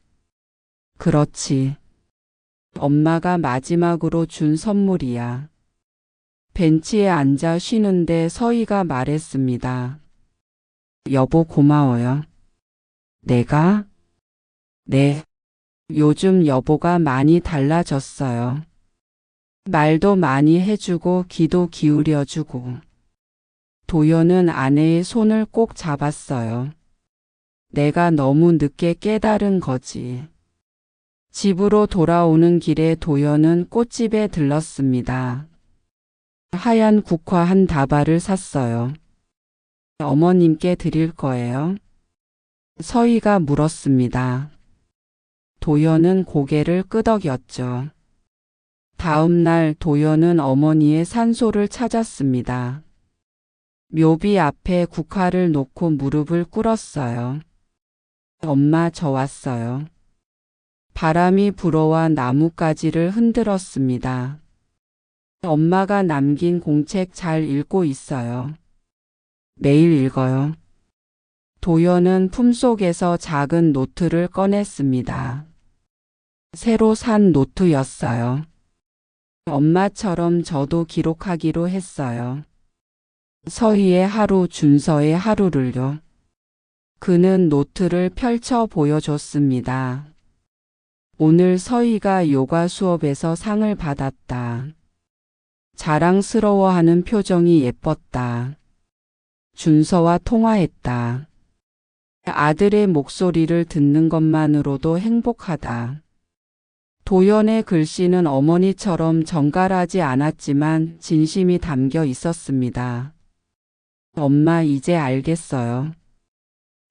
그렇지. 엄마가 마지막으로 준 선물이야. 벤치에 앉아 쉬는데 서희가 말했습니다. 여보 고마워요. 내가? 네. 요즘 여보가 많이 달라졌어요. 말도 많이 해주고 귀도 기울여주고. 도연은 아내의 손을 꼭 잡았어요. 내가 너무 늦게 깨달은 거지. 집으로 돌아오는 길에 도연은 꽃집에 들렀습니다. 하얀 국화 한 다발을 샀어요. 어머님께 드릴 거예요? 서희가 물었습니다. 도연은 고개를 끄덕였죠. 다음 날 도연은 어머니의 산소를 찾았습니다. 묘비 앞에 국화를 놓고 무릎을 꿇었어요. 엄마 저 왔어요. 바람이 불어와 나뭇가지를 흔들었습니다. 엄마가 남긴 공책 잘 읽고 있어요. 매일 읽어요. 도연은 품속에서 작은 노트를 꺼냈습니다. 새로 산 노트였어요. 엄마처럼 저도 기록하기로 했어요. 서희의 하루, 준서의 하루를요. 그는 노트를 펼쳐 보여줬습니다. 오늘 서희가 요가 수업에서 상을 받았다. 자랑스러워하는 표정이 예뻤다. 준서와 통화했다. 아들의 목소리를 듣는 것만으로도 행복하다. 도연의 글씨는 어머니처럼 정갈하지 않았지만 진심이 담겨 있었습니다. 엄마 이제 알겠어요.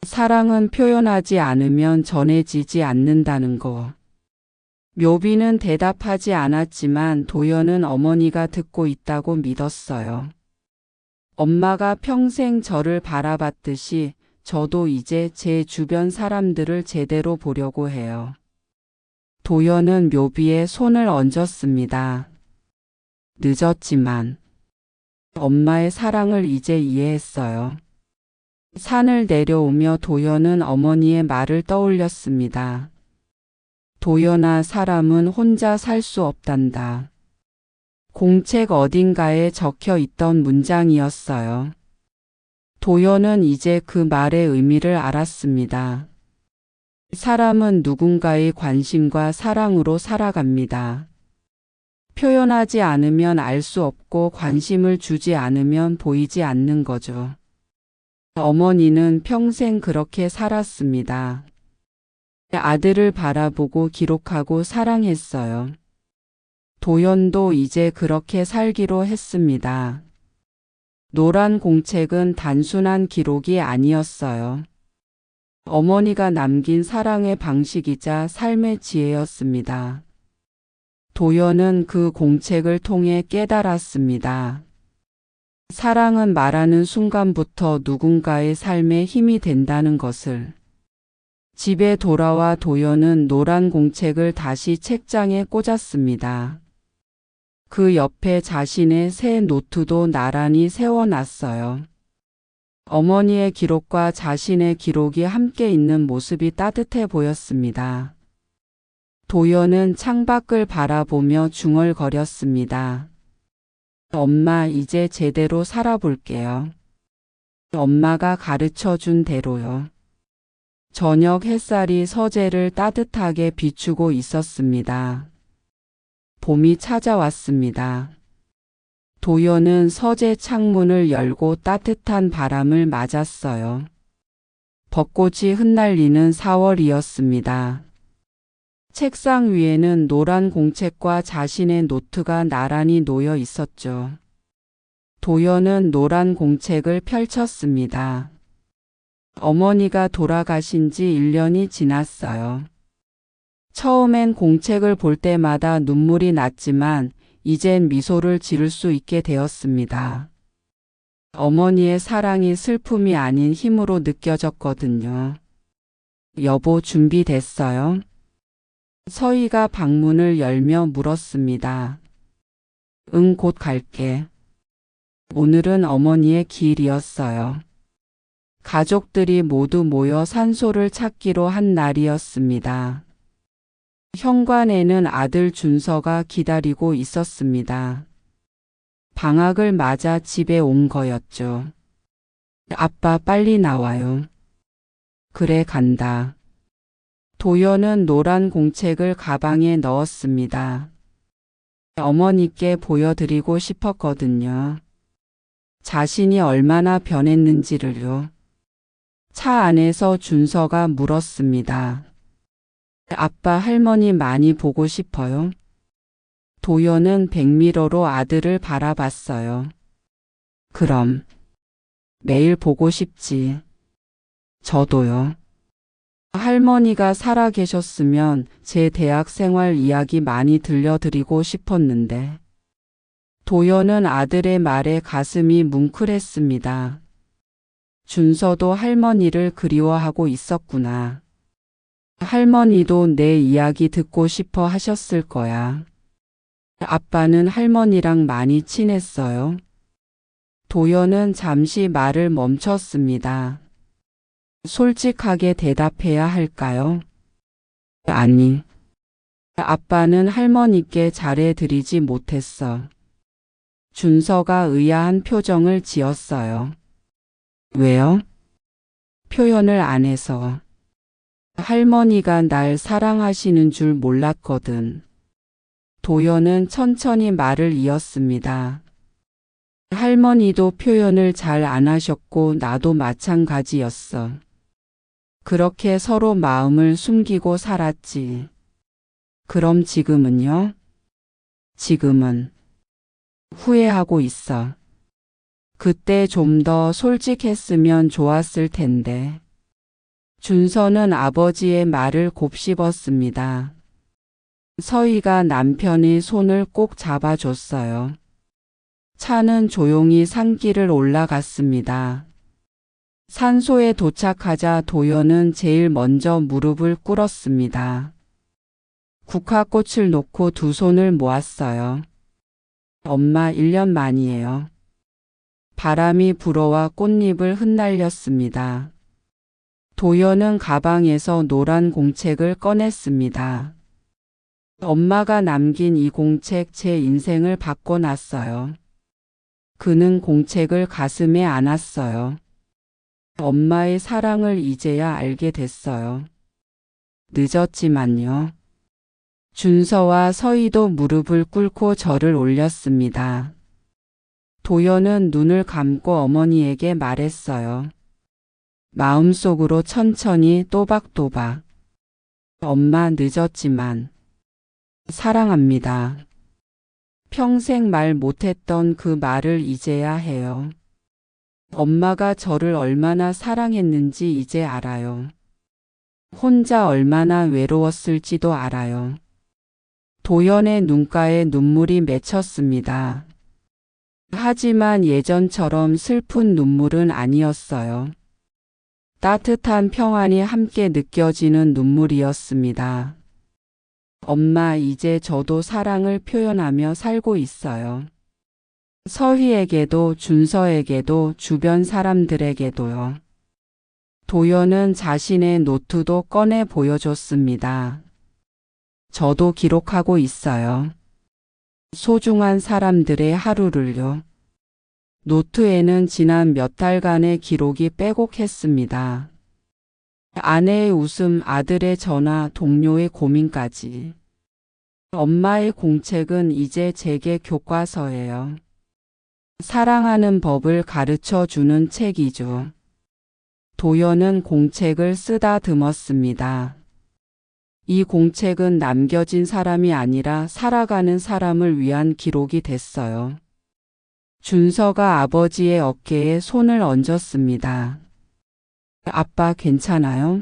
사랑은 표현하지 않으면 전해지지 않는다는 거. 묘비는 대답하지 않았지만 도연은 어머니가 듣고 있다고 믿었어요. 엄마가 평생 저를 바라봤듯이 저도 이제 제 주변 사람들을 제대로 보려고 해요. 도연은 묘비에 손을 얹었습니다. 늦었지만 엄마의 사랑을 이제 이해했어요. 산을 내려오며 도연은 어머니의 말을 떠올렸습니다. 도연아, 사람은 혼자 살 수 없단다. 공책 어딘가에 적혀 있던 문장이었어요. 도연은 이제 그 말의 의미를 알았습니다. 사람은 누군가의 관심과 사랑으로 살아갑니다. 표현하지 않으면 알 수 없고 관심을 주지 않으면 보이지 않는 거죠. 어머니는 평생 그렇게 살았습니다. 아들을 바라보고 기록하고 사랑했어요. 도연도 이제 그렇게 살기로 했습니다. 노란 공책은 단순한 기록이 아니었어요. 어머니가 남긴 사랑의 방식이자 삶의 지혜였습니다. 도연은 그 공책을 통해 깨달았습니다. 사랑은 말하는 순간부터 누군가의 삶에 힘이 된다는 것을. 집에 돌아와 도연은 노란 공책을 다시 책장에 꽂았습니다. 그 옆에 자신의 새 노트도 나란히 세워놨어요. 어머니의 기록과 자신의 기록이 함께 있는 모습이 따뜻해 보였습니다. 도연은 창밖을 바라보며 중얼거렸습니다. 엄마, 이제 제대로 살아볼게요. 엄마가 가르쳐준 대로요. 저녁 햇살이 서재를 따뜻하게 비추고 있었습니다. 봄이 찾아왔습니다. 도연은 서재 창문을 열고 따뜻한 바람을 맞았어요. 벚꽃이 흩날리는 4월이었습니다. 책상 위에는 노란 공책과 자신의 노트가 나란히 놓여 있었죠. 도연은 노란 공책을 펼쳤습니다. 어머니가 돌아가신 지 1년이 지났어요. 처음엔 공책을 볼 때마다 눈물이 났지만 이젠 미소를 지을 수 있게 되었습니다. 어머니의 사랑이 슬픔이 아닌 힘으로 느껴졌거든요. 여보, 준비됐어요? 서희가 방문을 열며 물었습니다. 응, 곧 갈게. 오늘은 어머니의 기일이었어요. 가족들이 모두 모여 산소를 찾기로 한 날이었습니다. 현관에는 아들 준서가 기다리고 있었습니다. 방학을 맞아 집에 온 거였죠. 아빠 빨리 나와요. 그래 간다. 도연은 노란 공책을 가방에 넣었습니다. 어머니께 보여드리고 싶었거든요. 자신이 얼마나 변했는지를요. 차 안에서 준서가 물었습니다. 아빠 할머니 많이 보고 싶어요? 도연은 백미러로 아들을 바라봤어요. 그럼 매일 보고 싶지. 저도요. 할머니가 살아 계셨으면 제 대학 생활 이야기 많이 들려드리고 싶었는데. 도연은 아들의 말에 가슴이 뭉클했습니다. 준서도 할머니를 그리워하고 있었구나. 할머니도 내 이야기 듣고 싶어 하셨을 거야. 아빠는 할머니랑 많이 친했어요. 도연은 잠시 말을 멈췄습니다. 솔직하게 대답해야 할까요? 아니. 아빠는 할머니께 잘해드리지 못했어. 준서가 의아한 표정을 지었어요. 왜요? 표현을 안 해서. 할머니가 날 사랑하시는 줄 몰랐거든. 도연은 천천히 말을 이었습니다. 할머니도 표현을 잘 안 하셨고 나도 마찬가지였어. 그렇게 서로 마음을 숨기고 살았지. 그럼 지금은요? 지금은 후회하고 있어. 그때 좀 더 솔직했으면 좋았을 텐데. 준서는 아버지의 말을 곱씹었습니다. 서희가 남편의 손을 꼭 잡아줬어요. 차는 조용히 산길을 올라갔습니다. 산소에 도착하자 도연은 제일 먼저 무릎을 꿇었습니다. 국화꽃을 놓고 두 손을 모았어요. 엄마 1년 만이에요. 바람이 불어와 꽃잎을 흩날렸습니다. 도연은 가방에서 노란 공책을 꺼냈습니다. 엄마가 남긴 이 공책 제 인생을 바꿔놨어요. 그는 공책을 가슴에 안았어요. 엄마의 사랑을 이제야 알게 됐어요. 늦었지만요. 준서와 서희도 무릎을 꿇고 절을 올렸습니다. 도연은 눈을 감고 어머니에게 말했어요. 마음속으로 천천히 또박또박. 엄마 늦었지만 사랑합니다. 평생 말 못했던 그 말을 이제야 해요. 엄마가 저를 얼마나 사랑했는지 이제 알아요. 혼자 얼마나 외로웠을지도 알아요. 도연의 눈가에 눈물이 맺혔습니다. 하지만 예전처럼 슬픈 눈물은 아니었어요. 따뜻한 평안이 함께 느껴지는 눈물이었습니다. 엄마, 이제 저도 사랑을 표현하며 살고 있어요. 서희에게도 준서에게도 주변 사람들에게도요. 도연은 자신의 노트도 꺼내 보여줬습니다. 저도 기록하고 있어요. 소중한 사람들의 하루를요. 노트에는 지난 몇 달간의 기록이 빼곡했습니다. 아내의 웃음, 아들의 전화, 동료의 고민까지. 엄마의 공책은 이제 제게 교과서예요. 사랑하는 법을 가르쳐 주는 책이죠. 도연은 공책을 쓰다듬었습니다. 이 공책은 남겨진 사람이 아니라 살아가는 사람을 위한 기록이 됐어요. 준서가 아버지의 어깨에 손을 얹었습니다. 아빠 괜찮아요?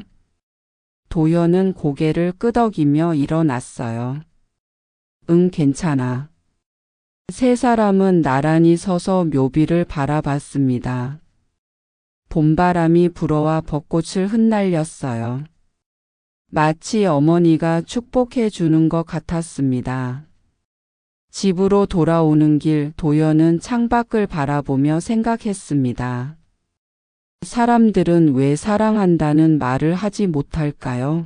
도연은 고개를 끄덕이며 일어났어요. 응, 괜찮아. 세 사람은 나란히 서서 묘비를 바라봤습니다. 봄바람이 불어와 벚꽃을 흩날렸어요. 마치 어머니가 축복해 주는 것 같았습니다. 집으로 돌아오는 길 도연은 창밖을 바라보며 생각했습니다. 사람들은 왜 사랑한다는 말을 하지 못할까요?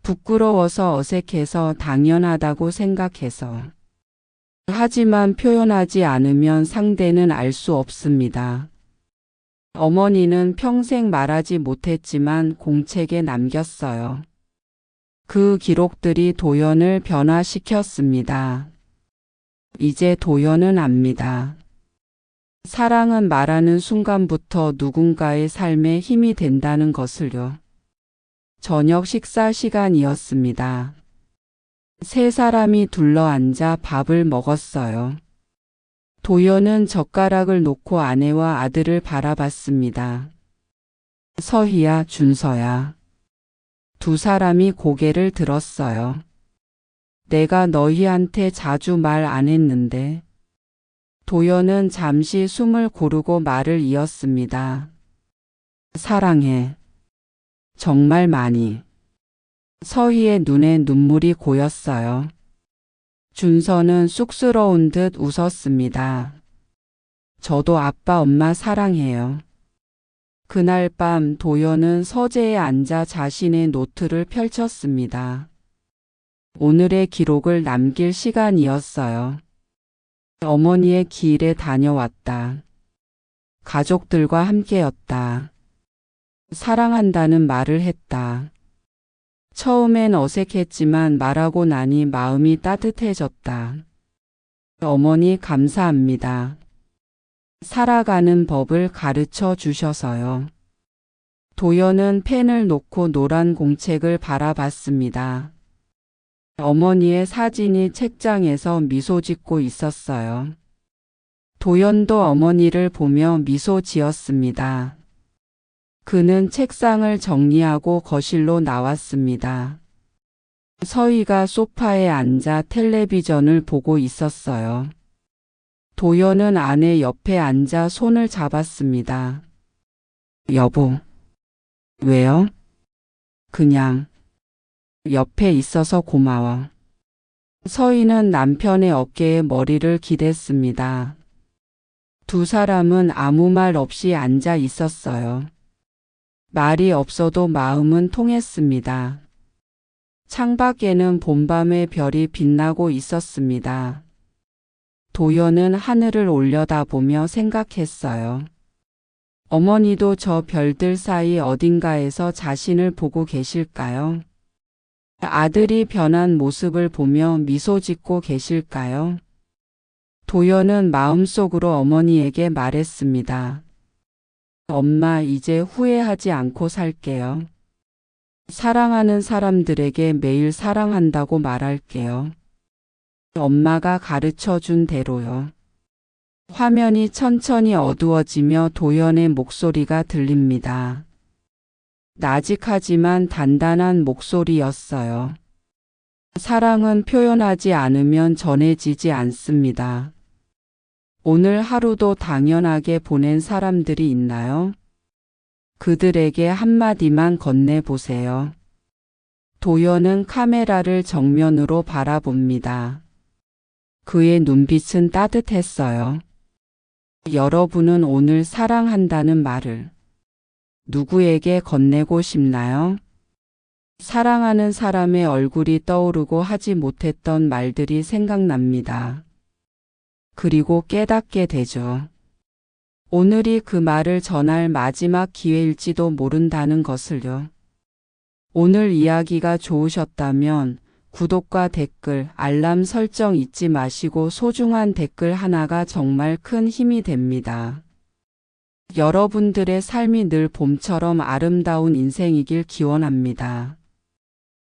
부끄러워서, 어색해서, 당연하다고 생각해서. 하지만 표현하지 않으면 상대는 알 수 없습니다. 어머니는 평생 말하지 못했지만 공책에 남겼어요. 그 기록들이 도연을 변화시켰습니다. 이제 도연은 압니다. 사랑은 말하는 순간부터 누군가의 삶에 힘이 된다는 것을요. 저녁 식사 시간이었습니다. 세 사람이 둘러앉아 밥을 먹었어요. 도연은 젓가락을 놓고 아내와 아들을 바라봤습니다. 서희야, 준서야. 두 사람이 고개를 들었어요. 내가 너희한테 자주 말 안 했는데. 도연은 잠시 숨을 고르고 말을 이었습니다. 사랑해. 정말 많이. 서희의 눈에 눈물이 고였어요. 준서는 쑥스러운 듯 웃었습니다. 저도 아빠 엄마 사랑해요. 그날 밤 도연은 서재에 앉아 자신의 노트를 펼쳤습니다. 오늘의 기록을 남길 시간이었어요. 어머니의 길에 다녀왔다. 가족들과 함께였다. 사랑한다는 말을 했다. 처음엔 어색했지만 말하고 나니 마음이 따뜻해졌다. 어머니 감사합니다. 살아가는 법을 가르쳐 주셔서요. 도연은 펜을 놓고 노란 공책을 바라봤습니다. 어머니의 사진이 책장에서 미소 짓고 있었어요. 도연도 어머니를 보며 미소 지었습니다. 그는 책상을 정리하고 거실로 나왔습니다. 서희가 소파에 앉아 텔레비전을 보고 있었어요. 도연은 아내 옆에 앉아 손을 잡았습니다. 여보. 왜요? 그냥. 옆에 있어서 고마워. 서희는 남편의 어깨에 머리를 기댔습니다. 두 사람은 아무 말 없이 앉아 있었어요. 말이 없어도 마음은 통했습니다. 창밖에는 봄밤의 별이 빛나고 있었습니다. 도연은 하늘을 올려다보며 생각했어요. 어머니도 저 별들 사이 어딘가에서 자신을 보고 계실까요? 아들이 변한 모습을 보며 미소 짓고 계실까요? 도연은 마음속으로 어머니에게 말했습니다. 엄마, 이제 후회하지 않고 살게요. 사랑하는 사람들에게 매일 사랑한다고 말할게요. 엄마가 가르쳐 준 대로요. 화면이 천천히 어두워지며 도연의 목소리가 들립니다. 나직하지만 단단한 목소리였어요. 사랑은 표현하지 않으면 전해지지 않습니다. 오늘 하루도 당연하게 보낸 사람들이 있나요? 그들에게 한마디만 건네보세요. 도연은 카메라를 정면으로 바라봅니다. 그의 눈빛은 따뜻했어요. 여러분은 오늘 사랑한다는 말을 누구에게 건네고 싶나요? 사랑하는 사람의 얼굴이 떠오르고 하지 못했던 말들이 생각납니다. 그리고 깨닫게 되죠. 오늘이 그 말을 전할 마지막 기회일지도 모른다는 것을요. 오늘 이야기가 좋으셨다면 구독과 댓글, 알람 설정 잊지 마시고 소중한 댓글 하나가 정말 큰 힘이 됩니다. 여러분들의 삶이 늘 봄처럼 아름다운 인생이길 기원합니다.